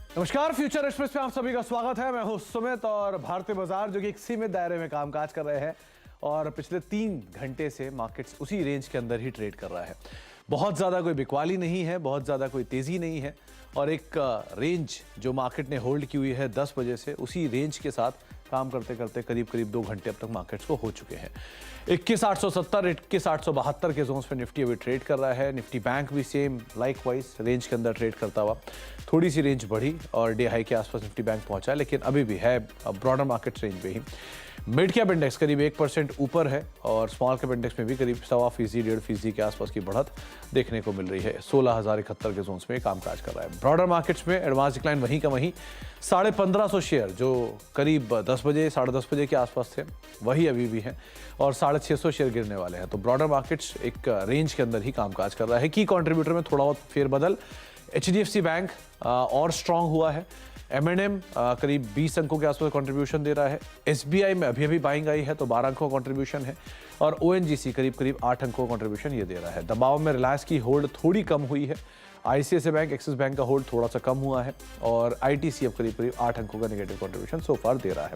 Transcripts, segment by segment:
नमस्कार, future express में आप सभी का स्वागत है। मैं हूं सुमित और भारतीय बाजार जो कि एक सीमित दायरे में कामकाज कर रहे हैं और पिछले 3 घंटे से मार्केट्स उसी रेंज के अंदर ही ट्रेड कर रहा है। बहुत ज़्यादा कोई बिकवाली नहीं है, बहुत ज़्यादा कोई तेज़ी नहीं है और एक रेंज जो मार्केट ने होल्ड की हुई है 10 बजे से, उसी रेंज के साथ काम करते करते करीब करीब 2 घंटे अब तक मार्केट्स को हो चुके हैं। 21,870, 21,872 के जोन्स पे निफ्टी अभी ट्रेड कर रहा है। निफ्टी बैंक भी सेम लाइकवाइज रेंज के अंदर ट्रेड करता हुआ थोड़ी सी रेंज बढ़ी और डे हाई के आसपास निफ्टी बैंक पहुंचा, लेकिन अभी भी है ब्रॉडर मार्केट रेंज पे ही। मिड कैप इंडेक्स करीब 1% ऊपर है और स्मॉल कैप इंडेक्स में भी करीब 1.25%, 1.5% के आसपास की बढ़त देखने को मिल रही है। 16,071 के जोन्स में कामकाज कर रहा है। ब्रॉडर मार्केट्स में एडवांस डिक्लाइन वहीं का वहीं 1550 शेयर जो करीब 10 बजे 10:30 बजे के आसपास थे वही अभी भी हैं और 650 शेयर गिरने वाले हैं। तो ब्रॉडर मार्केट्स एक रेंज के अंदर ही कामकाज कर रहा है। की कंट्रीब्यूटर में थोड़ा बहुत फेरबदल, HDFC बैंक और स्ट्रांग हुआ है। M&M करीब 20 अंकों के आसपास कंट्रीब्यूशन दे रहा है। SBI में अभी बाइंग आई है तो 12 अंकों का कंट्रीब्यूशन है और ONGC करीब 8 अंकों का कंट्रीब्यूशन ये दे रहा है। दबाव में रिलायंस की होल्ड थोड़ी कम हुई है। ICICI बैंक, एक्सिस बैंक का होल्ड थोड़ा सा कम हुआ है और ITC अब करीब 8 अंकों का नेगेटिव कंट्रीब्यूशन सो फार दे रहा है।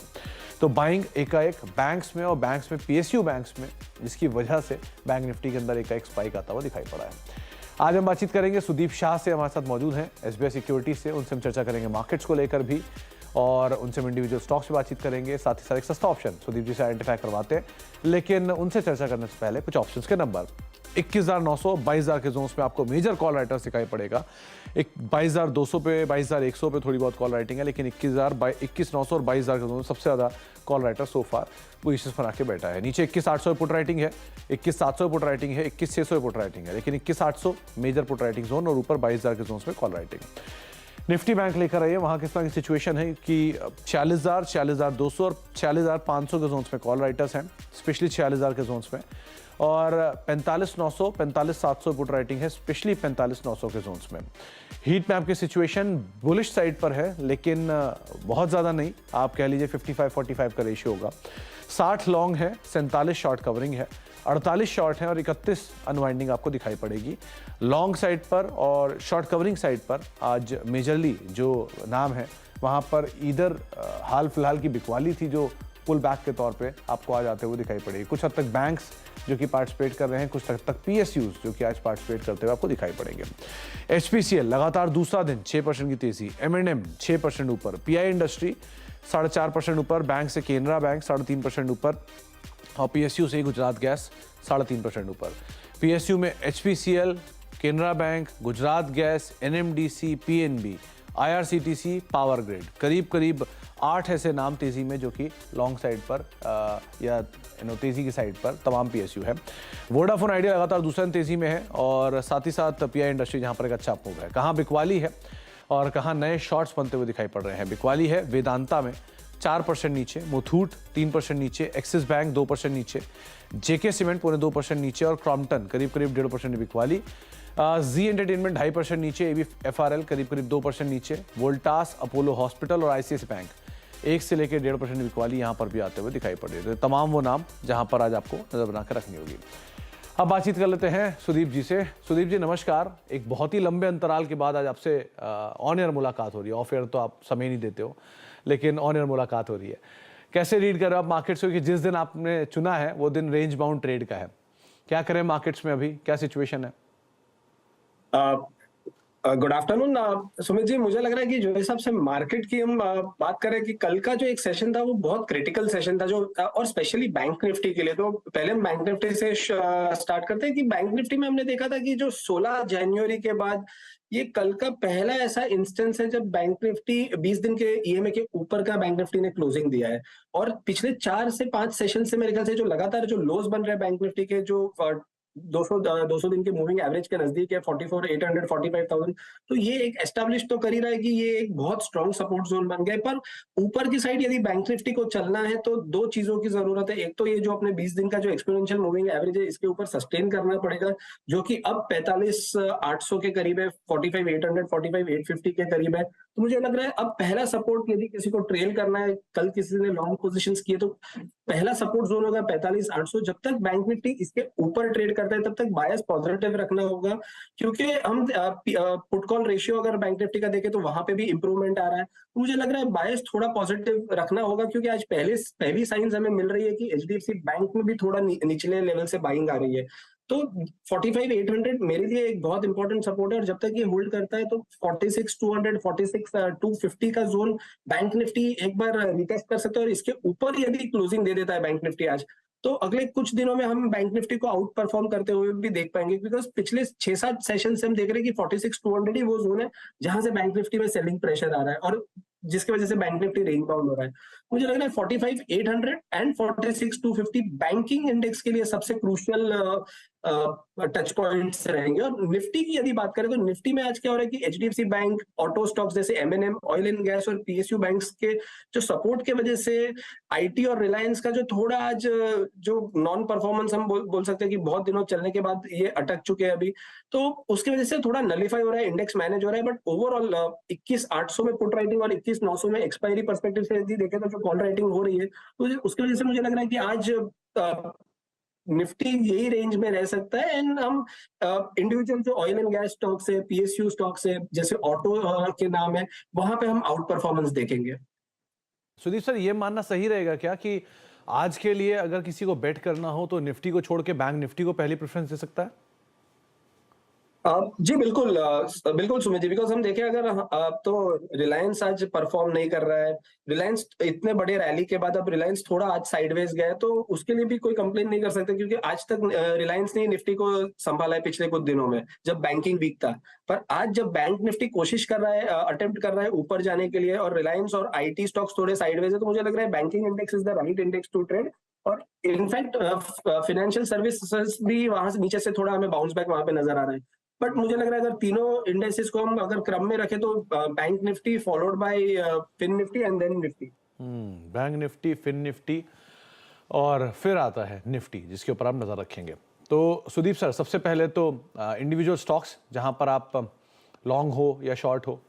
तो बाइंग एकाएक बैंक्स में और बैंक्स में PSU बैंक्स में, जिसकी वजह से बैंक निफ्टी के अंदर एकाएक स्पाइक आता हुआ दिखाई पड़ा है। आज हम बातचीत करेंगे सुदीप शाह से, हमारे साथ मौजूद हैं SBI सिक्योरिटीज से। उनसे हम चर्चा करेंगे मार्केट्स को लेकर भी और उनसे हम इंडिविजुअल स्टॉक्स से बातचीत करेंगे। साथ ही साथ एक सस्ता ऑप्शन सुदीप जी से आइडेंटिफाई करवाते हैं, लेकिन उनसे चर्चा करने से पहले कुछ ऑप्शंस के नंबर। 21,900, 22,000 के जोन्स में आपको मेजर कॉल राइटर्स दिखाई पड़ेगा। 22,200 पे, 22,100 पे थोड़ी बहुत कॉल राइटिंग है, लेकिन 21,900 और 22,000 के जोन सबसे ज़्यादा कॉल राइटर सो फार पोजीशंस बना के बैठा है। नीचे 21,800 पुट राइटिंग है, 21,700 पुट राइटिंग है, 21,600 पुट राइटिंग है, लेकिन 21,800 मेजर पुट राइटिंग जोन और ऊपर 22,000 के जोन में कॉल राइटिंग। निफ्टी बैंक लेकर आइए, वहाँ किस तरह की सिचुएशन है कि 46,000, 46,200 और 46,500 के जोन्स में कॉल राइटर्स हैं, स्पेशली 46,000 के जोन्स में, और 45,900, 45,700 पुट राइटिंग है, स्पेशली 45,900 के जोन्स में। हीट मैप की सिचुएशन बुलिश साइड पर है, लेकिन बहुत ज़्यादा नहीं, आप कह लीजिए 55-45 का रेशियो होगा। 60 लॉन्ग है, 47 शॉर्ट कवरिंग है, 48 शॉर्ट है और 31 अनवाइंडिंग आपको दिखाई पड़ेगी। लॉन्ग साइड पर और शॉर्ट कवरिंग साइड पर आज मेजरली जो नाम है वहाँ पर इधर हाल फिलहाल की बिकवाली थी जो पुल बैक के तौर पे आपको आज आते हुए दिखाई पड़ेगी। कुछ हद तक बैंक्स जो कि पार्टिसिपेट कर रहे हैं, कुछ हद तक PSUs जो कि आज पार्टिसिपेट करते हुए आपको दिखाई पड़ेंगे। HPCL लगातार दूसरा दिन 6% की तेजी, M&M 6% ऊपर, PI इंडस्ट्री 4.5% ऊपर, बैंक से केनरा बैंक 3.5% ऊपर और PSU से गुजरात गैस 3.5% ऊपर। PSU में HPCL, Canara bank, Gujarat gas, NMDC, PNB, IRCTC, power grid, करीब 8 ऐसे नाम तेजी में जो कि लॉन्ग साइड पर या तेजी की साइड पर तमाम PSU है। वोडाफोन आइडिया लगातार दूसरा दिन तेजी में है और साथ ही साथ PI इंडस्ट्री जहां पर एक अच्छा मूव है। कहाँ बिकवाली है और कहाँ नए शॉर्ट्स बनते हुए दिखाई पड़ रहे हैं। बिकवाली है वेदांता में 4% नीचे, मुथूट 3% नीचे, एक्सिस बैंक 2% नीचे, JK सीमेंट 2% नीचे और क्रॉम्पटन करीब 1.5% बिकवाली। जी एंटरटेनमेंट 2.5% नीचे, ABFRL करीब 2% नीचे, वोल्टास, अपोलो हॉस्पिटल और ICICI बैंक 1 से लेकर 1.5% बिकवाली यहाँ पर भी आते हुए दिखाई पड़ रही है। तमाम वो नाम जहाँ पर आज आपको नजर बनाकर रखनी होगी। अब बातचीत कर लेते हैं सुदीप जी से। सुदीप जी नमस्कार। एक बहुत ही लंबे अंतराल के बाद आज आपसे ऑन एयर मुलाकात हो रही है। ऑफ एयर तो आप समय नहीं देते हो, लेकिन ऑन एयर मुलाकात हो रही है। कैसे रीड कर रहे हो आप मार्केट्स को कि जिस दिन आपने चुना है वो दिन रेंज बाउंड ट्रेड का है? क्या करें मार्केट्स में, अभी क्या सिचुएशन है? Good afternoon Sumit ji. मुझे लग रहा है कि जो हिसाब से मार्केट की हम बात करें कि कल का जो एक सेशन था वो बहुत क्रिटिकल सेशन था जो और स्पेशली बैंक निफ्टी के लिए। तो पहले हम बैंक निफ्टी से स्टार्ट करते हैं कि बैंक निफ्टी में हमने देखा था कि जो 16 जनवरी के बाद ये कल का पहला ऐसा इंस्टेंस है जब बैंक निफ्टी 20 दिन के EMA के ऊपर का बैंक निफ्टी ने क्लोजिंग दिया है। और पिछले 4 से 5 सेशन से मेरे ख्याल से जो लगातार जो लोज बन रहे हैं बैंक निफ्टी के, जो 200 दिन के मूविंग एवरेज के नजदीक है 44,800, 45,000, तो ये एक एस्टेब्लिश तो कर ही रहा है कि ये एक बहुत स्ट्रॉन्ग सपोर्ट जोन बन गया है। पर ऊपर की साइड यदि बैंक निफ्टी को चलना है तो 2 चीजों की जरूरत है। एक तो ये जो अपने 20 दिन का जो एक्सपोनेंशियल मूविंग एवरेज है इसके ऊपर सस्टेन करना पड़ेगा, जो कि अब 45,800 के करीब है, 45,800, 45,850 के करीब है। तो मुझे लग रहा है अब पहला सपोर्ट यदि किसी को ट्रेल करना है, कल किसी ने लॉन्ग पोजीशंस किए तो पहला सपोर्ट जोन होगा 45,800। जब तक बैंक निफ्टी इसके ऊपर ट्रेड करता है तब तक बायस पॉजिटिव रखना होगा, क्योंकि हम पुट कॉल रेशियो अगर बैंक निफ्टी का देखें तो वहां पे भी इंप्रूवमेंट आ रहा है। तो मुझे लग रहा है बायस थोड़ा पॉजिटिव रखना होगा, क्योंकि आज पहली साइंस हमें मिल रही है कि एचडीएफसी बैंक में भी थोड़ा निचले लेवल से बाइंग आ रही है। तो 45,800 मेरे लिए एक बहुत इंपॉर्टेंट सपोर्ट है, और जब तक ये होल्ड करता है तो 46,200 46,250 का जोन बैंक निफ्टी एक बार रिटेस्ट कर सकता है। और इसके ऊपर यदि क्लोजिंग दे देता है बैंक निफ्टी आज, तो अगले कुछ दिनों में हम बैंक निफ्टी को आउट परफॉर्म करते हुए भी देख पाएंगे, बिकॉज पिछले 6-7 सेशन से हम देख रहे हैं कि 46,200 ही वो जोन है जहां से बैंक निफ्टी में सेलिंग प्रेशर आ रहा है, और जिसकी वजह से बैंक निफ्टी रेंज बाउंड हो रहा है। मुझे लग रहा है 45,800 एंड 46,250 बैंकिंग इंडेक्स के लिए सबसे क्रूशियल टच पॉइंट्स रहेंगे। और निफ्टी की यदि बात करें तो निफ्टी में आज क्या हो रहा है कि एचडीएफसी बैंक, ऑटो स्टॉक्स जैसे एमएनएम, ऑयल एंड गैस और पीएसयू बैंक्स के जो सपोर्ट के वजह से आईटी और रिलायंस का जो थोड़ा आज जो नॉन परफॉर्मेंस हम बोल सकते हैं कि बहुत दिनों चलने के बाद ये अटक चुके हैं अभी, तो उसकी वजह से थोड़ा नलीफाई हो रहा है, इंडेक्स मैनेज हो रहा है। बट ओवरऑल 21,800 में पुट राइटिंग और 21,900 में एक्सपायरी पर्सपेक्टिव से यदि देखें तो जो कॉल राइटिंग हो रही है, तो उसकी वजह से मुझे लग रहा है कि आज निफ्टी यही रेंज में रह सकता है। एंड हम इंडिविजुअल जो ऑयल एंड गैस स्टॉक्स है, पीएसयू स्टॉक्स है, जैसे ऑटो के नाम है, वहां पे हम आउट परफॉर्मेंस देखेंगे। सुदीप सर, ये मानना सही रहेगा क्या कि आज के लिए अगर किसी को बेट करना हो तो निफ्टी को छोड़ के बैंक निफ्टी को पहली प्रेफरेंस दे सकता है? जी बिल्कुल, बिल्कुल सुमित जी, बिकॉज हम देखें अगर तो रिलायंस आज परफॉर्म नहीं कर रहा है। रिलायंस इतने बड़े रैली के बाद अब रिलायंस थोड़ा आज साइडवेज गया है, तो उसके लिए भी कोई कंप्लेन नहीं कर सकते, क्योंकि आज तक रिलायंस ने निफ्टी को संभाला है पिछले कुछ दिनों में जब बैंकिंग वीक था। पर आज जब बैंक निफ्टी कोशिश कर रहा है, अटेम्प्ट कर रहा है ऊपर जाने के लिए, और रिलायंस और आईटी स्टॉक्स थोड़े साइडवेज है, तो मुझे लग रहा है banking index is the right index to trade. और इनफैक्ट फाइनेंशियल सर्विसेज भी वहां से नीचे से थोड़ा हमें बाउंस बैक वहां पे नजर आ रहा है। बट मुझे लग रहा है अगर तीनों इंडेक्सेस को हम अगर क्रम में रखें तो bank Nifty followed by fin Nifty and then Nifty. Bank Nifty, fin Nifty और फिर आता है निफ्टी, जिसके ऊपर आप नजर रखेंगे। तो सुदीप सर, सबसे पहले तो इंडिविजुअल स्टॉक्स जहां पर आप लॉन्ग हो या शॉर्ट हो।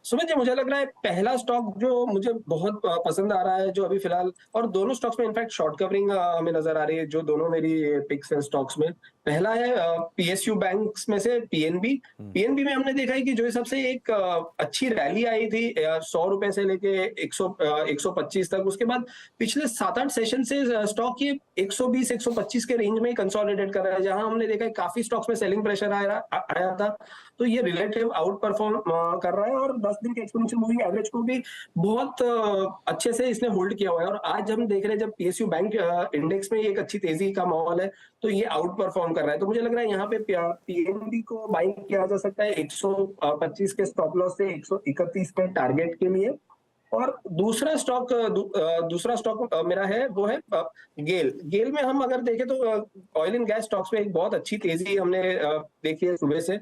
सुमित जी, मुझे लग रहा है पहला स्टॉक जो मुझे बहुत पसंद आ रहा है जो अभी फिलहाल, और दोनों स्टॉक्स में इनफैक्ट शॉर्ट कवरिंग हमें नजर आ रही है, जो दोनों मेरी पिक्स हैं स्टॉक्स में। पहला है पीएसयू बैंक्स में से पीएनबी। पीएनबी में हमने देखा है कि जो हिसाब से एक अच्छी रैली आई थी 100 रुपए से लेके 125 तक, उसके बाद पिछले 7-8 सेशन से स्टॉक ये 120-125 के रेंज में ही कंसोलिडेट कर रहा है, जहां हमने देखा है काफी स्टॉक्स में सेलिंग प्रेशर आया था। तो ये रिलेटिव आउट परफॉर्म कर रहा है, और 10 दिन के एक्सपोनेंशियल मूविंग एवरेज को भी बहुत अच्छे से इसने होल्ड किया हुआ है। और आज हम देख रहे हैं जब पीएसयू बैंक इंडेक्स में एक अच्छी तेजी का माहौल है, तो ये आउट परफॉर्म कर रहा है। तो मुझे लग रहा है यहाँ पे पीएनबी को बाइंग किया जा सकता है 125 के स्टॉप लॉस से 131 पे टारगेट के लिए। और दूसरा स्टॉक मेरा है वो है गेल में हम अगर देखें तो ऑयल एंड गैस स्टॉक्स में एक बहुत अच्छी तेजी हमने देखी है सुबह से।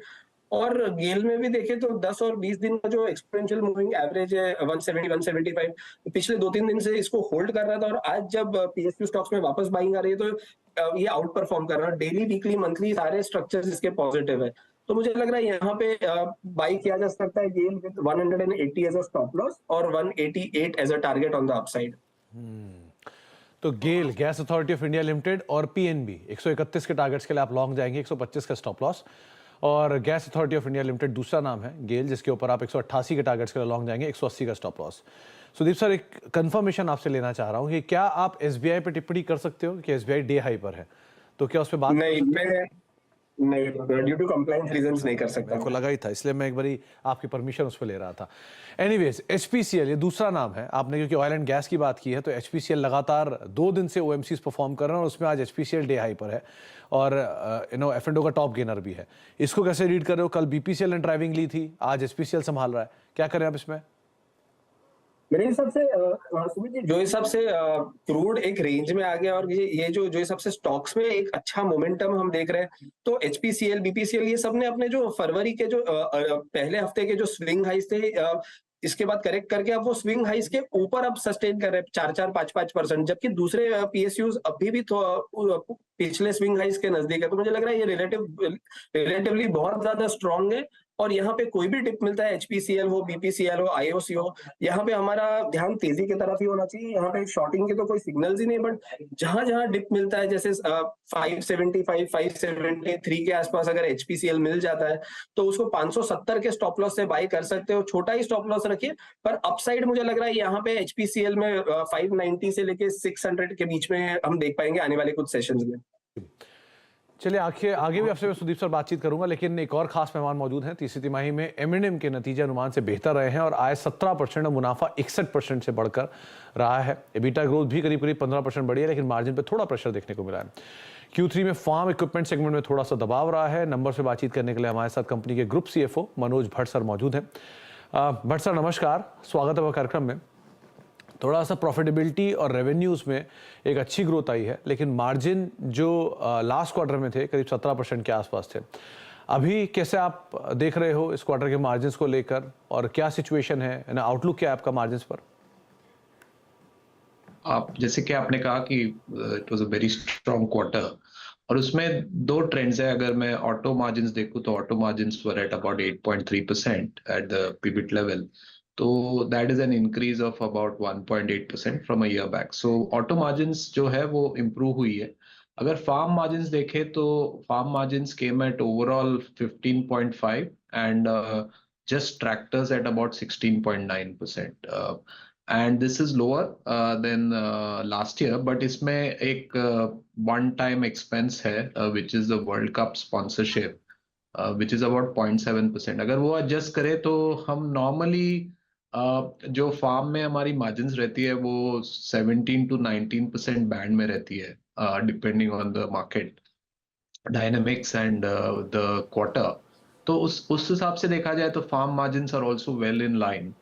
और गेल में भी देखें तो 10 और 20 दिन का जो एक्सपोनेंशियल मूविंग एवरेज है 170-175, पिछले 2-3 दिन से इसको होल्ड कर रहा था, और आज जब पीएसयू स्टॉक्स में वापस बाइंग आ रही है तो ये आउट परफॉर्म कर रहा है। डेली, वीकली, मंथली सारे स्ट्रक्चर्स इसके पॉजिटिव है। तो मुझे लग रहा है यहाँ पे बाई किया जा सकता है GAIL with 180 as a stop loss और 188 as a target on the upside. तो GAIL, gas authority of India limited, और पीएनबी 131 के टारगेट्स के लिए आप लॉन्ग जाएंगे, 125 का स्टॉप लॉस। और gas authority of India limited दूसरा नाम है गेल, जिसके ऊपर आप 188 के टारगेट्स के लिए लॉन्ग जाएंगे, 180 का स्टॉप लॉस। सुदीप सर, एक कंफर्मेशन आपसे लेना चाह रहा हूँ कि क्या आप एसबीआई पे टिप्पणी कर सकते हो कि एसबीआई डे हाई पर है, तो क्या उस पर बात नहीं, ड्यू टू कंप्लायंस रीजंस नहीं कर सकता। मेरे को लगा ही था, इसलिए मैं एक बारी आपकी परमिशन उस पर ले रहा था। एनीवेज, एचपीसीएल ये दूसरा नाम है आपने, क्योंकि ऑयल एंड गैस की बात की है, तो एचपीसीएल लगातार 2 दिन से ओएमसीज परफॉर्म कर रहे हैं, और उसमें आज एचपीसीएल डे हाई पर है, और एफ&ओ का टॉप गेनर भी है। इसको कैसे रीड कर रहे हो? कल बीपीसीएल ने ड्राइविंग ली थी, आज एचपीसीएल संभाल रहा है, क्या करें आप इसमें? मेरे हिसाब से सुमित जी, जो हिसाब से क्रूड एक रेंज में आ गया, और ये जो हिसाब से स्टॉक्स में एक अच्छा मोमेंटम हम देख रहे हैं, तो एचपीसीएल, बीपीसीएल ये सब ने अपने जो फरवरी के जो पहले हफ्ते के जो स्विंग हाइस थे, इसके बाद करेक्ट करके अब वो स्विंग हाइस के ऊपर अब सस्टेन कर रहे हैं 4-4, 5-5%, जबकि दूसरे पीएसयूज अभी भी पिछले स्विंग हाइस के नजदीक है। तो मुझे लग रहा है ये रिलेटिवली बहुत ज्यादा स्ट्रांग है, और यहाँ पे कोई भी डिप मिलता है, एचपीसीएल हो, बीपीसीएल हो, आईओसी हो, यहाँ पे हमारा ध्यान तेजी की तरफ ही होना चाहिए। यहाँ पे शॉर्टिंग के तो कोई सिग्नल्स ही नहीं, बट जहां जहां डिप मिलता है, जैसे 575 573 के आसपास अगर एचपीसीएल मिल जाता है तो उसको 570 के स्टॉप लॉस से बाई कर सकते हो। छोटा ही स्टॉप लॉस रखिए, पर अपसाइड मुझे लग रहा है यहाँ पे एचपीसीएल में 590 से लेके 600 के बीच में हम देख पाएंगे आने वाले कुछ सेशंस में। चलिए आगे भी आपसे मैं सुदीप सर बातचीत करूंगा, लेकिन एक और खास मेहमान मौजूद हैं। तीसरी तिमाही में एम&एम के नतीजे अनुमान से बेहतर रहे हैं और आय 17% और मुनाफा 61% से बढ़कर रहा है। एबिटा ग्रोथ भी करीब 15% बढ़ी है, लेकिन मार्जिन पे थोड़ा प्रेशर देखने को मिला है। Q3 में फार्म इक्विपमेंट सेगमेंट में थोड़ा सा दबाव रहा है। नंबर से बातचीत करने के लिए हमारे साथ कंपनी के group CFO Manoj Bhatt sir मौजूद हैं। भट्ट सर नमस्कार, स्वागत है कार्यक्रम में। थोड़ा सा प्रॉफिटेबिलिटी और रेवेन्यूज में एक अच्छी ग्रोथ आई है, लेकिन मार्जिन जो लास्ट क्वार्टर में थे करीब 17% के आसपास थे। अभी कैसे आप देख रहे हो इस क्वार्टर के मार्जिन्स को लेकर, और क्या सिचुएशन है, आउटलुक क्या है आपका मार्जिन्स पर? आप जैसे कि आपने कहा कि it was a very strong quarter, और उसमें दो ट्रेंड्स है। अगर मैं ऑटो मार्जिन्स देखूं तो auto margins were at about 8.3% at the PBIT level, तो that is an increase of about 1.8% from a year back. So auto margins जो है वो इम्प्रूव हुई है। अगर फार्म मार्जिन्स देखें तो farm margins came at overall 15.5 and just tractors at about 16.9%. And this is lower than last year, but इसमें एक one time expense है which is the World Cup sponsorship, which is about 0.7%. अगर वो adjust करे तो हम normally जो farm में हमारी मार्जिन्स रहती है वो 17 to 19% बैंड में रहती है, depending on the market dynamics and the quarter. तो उस हिसाब से देखा जाए तो farm margins are also well in line.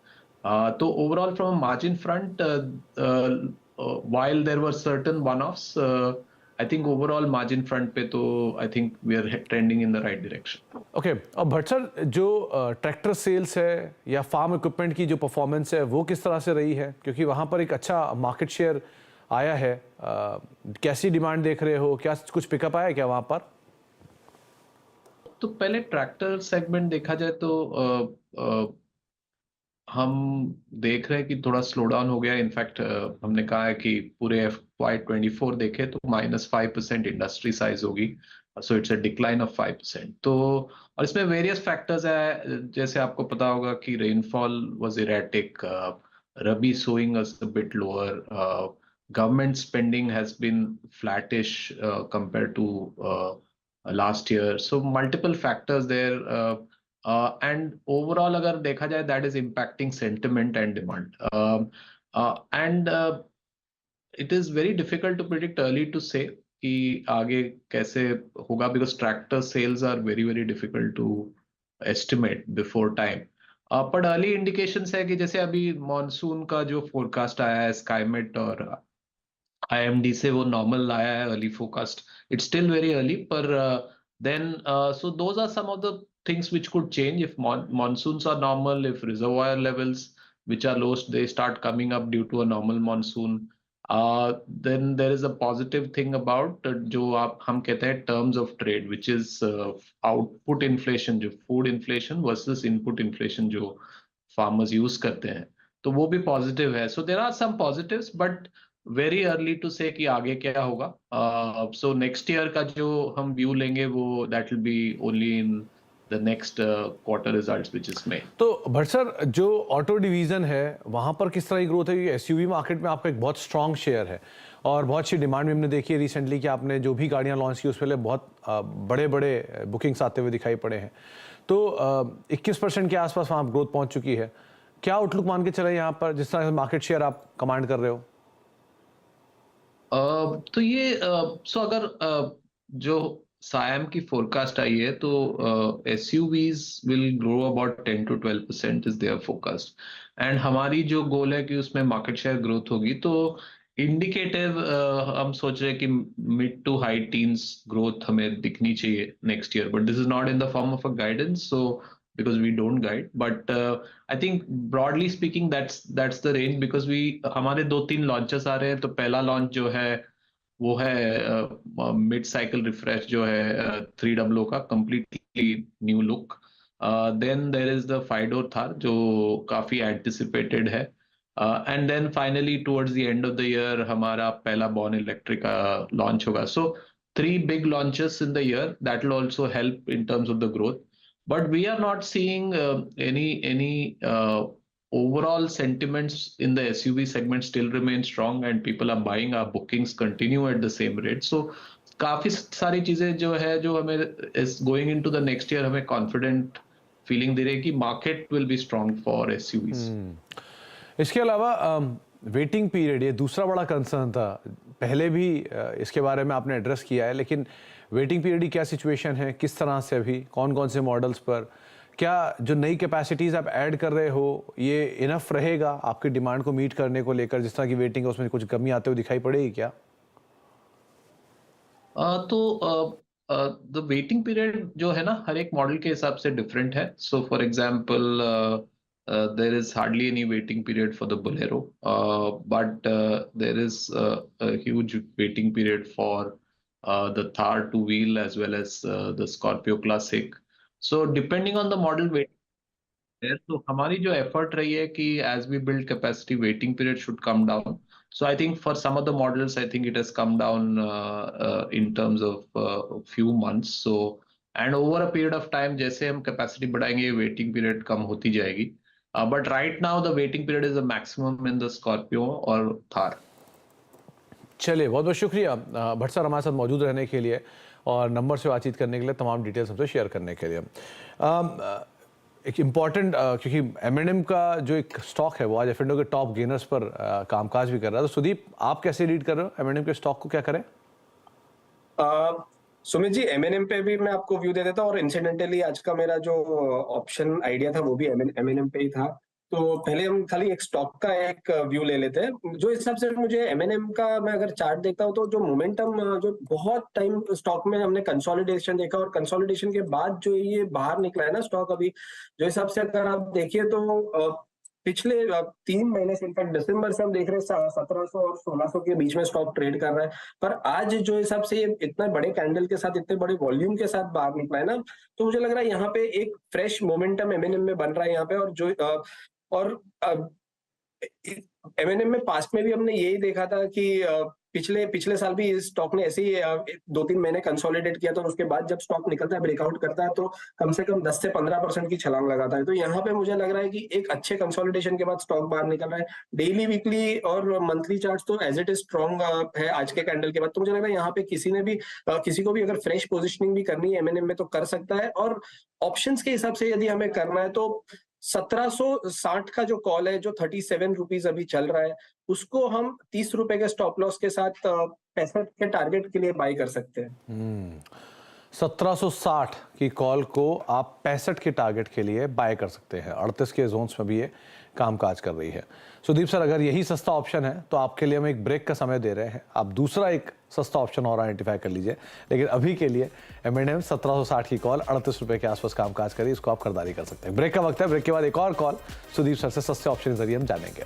तो overall from margin front, while there were certain one-offs, I think overall margin front पे तो I think we are trending in the right direction. Okay, अब Bhatt sir जो tractor sales है या farm equipment की जो performance है वो किस तरह से रही है, क्योंकि वहां पर एक अच्छा मार्केट शेयर आया है। कैसी डिमांड देख रहे हो, क्या कुछ पिकअप आया क्या वहां पर? तो पहले ट्रैक्टर सेगमेंट देखा जाए तो हम देख रहे हैं कि थोड़ा स्लो डाउन हो गया। इनफैक्ट हमने कहा है कि पूरे FY24 देखे तो -5% इंडस्ट्री साइज होगी, so it's a decline of 5%। तो और इसमें वेरियस फैक्टर्स है, जैसे आपको पता होगा कि rainfall was erratic, rabi sowing was a bit lower, government spending has been flattish compare to last year, so multiple factors there. And overall अगर देखा जाए that is impacting sentiment and demand, and it is very difficult to predict early to say कि आगे कैसे होगा, because tractor sales are very difficult to estimate before time. but early indications है कि जैसे अभी मानसून का जो फोरकास्ट आया है स्काईमेट और IMD से, वो नॉर्मल आया है early forecast. It's still very early, पर then so those are some of the things which could change if monsoons are normal, if reservoir levels which are low they start coming up due to a normal monsoon, then there is a positive thing about जो हम कहते हैं terms of trade, which is output inflation, जो food inflation versus input inflation जो farmers use करते हैं, तो वो भी positive है। So there are some positives, but very early to say कि आगे क्या होगा। सो नेक्स्ट ईयर का जो हम व्यू लेंगे वो that will be only in the next quarter results which is May. तो भट्ट सर जो ऑटो डिवीजन है वहां पर किस तरह की ग्रोथ है? एसयूवी मार्केट में आपका एक बहुत स्ट्रांग शेयर है और बहुत अच्छी डिमांड भी हमने देखी है रिसेंटली कि आपने जो भी गाड़ियां लॉन्च की उसके लिए बहुत बड़े बड़े बुकिंग्स आते हुए दिखाई पड़े हैं। तो 21% के आसपास वहां ग्रोथ पहुंच चुकी है। क्या आउटलुक मान के चले यहाँ पर जिस तरह से मार्केट शेयर आप कमांड कर रहे हो? तो ये सो अगर जो सायम की फोरकास्ट आई है तो SUVs will grow about 10 to 12% is their forecast, and हमारी जो गोल है कि उसमें मार्केट शेयर ग्रोथ होगी। तो इंडिकेटिव हम सोच रहे हैं कि mid to high teens growth हमें दिखनी चाहिए next year, but this is not in the form of a guidance, so because we don't guide, but I think broadly speaking that's the range, because हमारे 2-3 launches आ रहे हैं। तो पहला launch जो है वो है मिड साइकिल रिफ्रेश जो है 300 का, completely new look, then there is the 5-door Thar जो काफी एंटिसिपेटेड है, and then finally towards the end of the year हमारा पहला बॉर्न इलेक्ट्रिक का लॉन्च होगा. सो 3 big launches in the year that will also help in terms of the growth, but we are not seeing any overall sentiments in the SUV segment still remain strong and people are buying. Our bookings continue at the same rate. So काफी सारी चीजें जो है जो हमें is going into the next year हमें confident feeling दे रही है कि market will be strong for SUVs. इसके अलावा वेटिंग पीरियड, ये दूसरा बड़ा कंसर्न था. पहले भी इसके बारे में आपने एड्रेस किया है, लेकिन वेटिंग पीरियड की क्या सिचुएशन है, किस तरह से अभी कौन कौन से मॉडल्स पर, क्या जो नई कैपेसिटीज़ आप ऐड कर रहे हो ये इनफ रहेगा आपकी डिमांड को मीट करने को लेकर? जिस तरह की वेटिंग है उसमें कुछ कमी आते हुए दिखाई पड़ेगी क्या? तो द वेटिंग पीरियड जो है ना हर एक मॉडल के हिसाब से डिफरेंट है. So for example there is hardly any waiting period for the Bolero, but there is a huge waiting period for the Thar 2-wheel as well as the Scorpio Classic. So depending on the model waiting there, so हमारी जो effort रही है कि as we build capacity, waiting period should come down. So I think for some of the models, I think it has come down in terms of few months. So and over a period of time, जैसे हम capacity बढ़ाएंगे, waiting period कम होती जाएगी. But right now the waiting period is the maximum in the Scorpio और Thar. चलिए, बहुत बहुत शुक्रिया भट्ट सर हमारे साथ मौजूद रहने के लिए और नंबर से बातचीत करने के लिए, तमाम डिटेल्स हमसे शेयर करने के लिए. एक इम्पॉर्टेंट, क्योंकि M&M का जो एक स्टॉक है वो आज F&O के टॉप गेनर्स पर कामकाज भी कर रहा है. तो सुदीप, आप कैसे रीड कर रहे हो M&M के स्टॉक को, क्या करें? सुमित जी, M&M पे भी मैं आपको व्यू दे देता हूँ, और इंसिडेंटली आज का मेरा जो ऑप्शन आइडिया था वो भी M&M पे ही था. तो पहले हम खाली एक स्टॉक का एक व्यू ले लेते हैं. जो हिसाब से मुझे M&M का, मैं अगर चार्ट देखता हूँ तो जो मोमेंटम, जो बहुत टाइम स्टॉक में हमने कंसोलिडेशन देखा और कंसोलिडेशन के बाद जो ये बाहर निकला है ना स्टॉक, अभी जो हिसाब से अगर आप देखिए तो पिछले 3 महीने से, इनफैक्ट दिसंबर से हम देख रहे हैं 1700 और 1600 के बीच में स्टॉक ट्रेड कर रहा है. पर आज जो हिसाब से ये इतने बड़े कैंडल के साथ, इतने बड़े वॉल्यूम के साथ बाहर निकला है ना, तो मुझे लग रहा है यहाँ पे एक फ्रेश मोमेंटम M&M में बन रहा है यहाँ पे. और जो M&M में पास्ट में भी हमने यही देखा था कि पिछले साल भी इस स्टॉक ने ऐसे ही 2-3 महीने कंसोलिडेट किया था, और उसके बाद जब स्टॉक निकलता है, ब्रेकआउट करता है, तो कम से कम 10 से 15% की छलांग लगाता है. तो यहाँ पे मुझे लग रहा है कि एक अच्छे कंसोलिडेशन के बाद स्टॉक बाहर निकल रहा है. डेली, वीकली और मंथली चार्ट्स तो एज इट इज स्ट्रॉन्ग है आज के कैंडल के बाद. तो मुझे लग रहा है यहाँ पे किसी को भी अगर फ्रेश पोजिशनिंग भी करनी है M&M में तो कर सकता है. और ऑप्शंस के हिसाब से यदि हमें करना है तो 1760 का जो कॉल है, जो 37 रुपीज अभी चल रहा है, उसको हम 30 रुपए के स्टॉप लॉस के साथ 65 के टारगेट के लिए बाई कर सकते हैं. 1760 की कॉल को आप 65 के टारगेट के लिए बाय कर सकते हैं. 38 के जोन्स में भी ये कामकाज कर रही है. सुदीप सर, अगर यही सस्ता ऑप्शन है तो आपके लिए हम एक ब्रेक का समय दे रहे हैं. आप दूसरा एक सस्ता ऑप्शन और आइडेंटिफाई कर लीजिए, लेकिन अभी के लिए M&M 1760 की कॉल 38 रुपए के आसपास कामकाज करिए, इसको आप खरीदारी कर सकते हैं. ब्रेक का वक्त है. ब्रेक के बाद एक और कॉल सुदीप सर से सस्ते ऑप्शन के जरिए हम जानेंगे.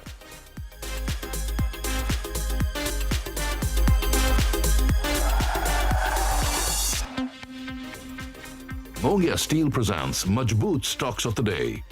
Mogia Steel presents Majboot Stocks of the Day.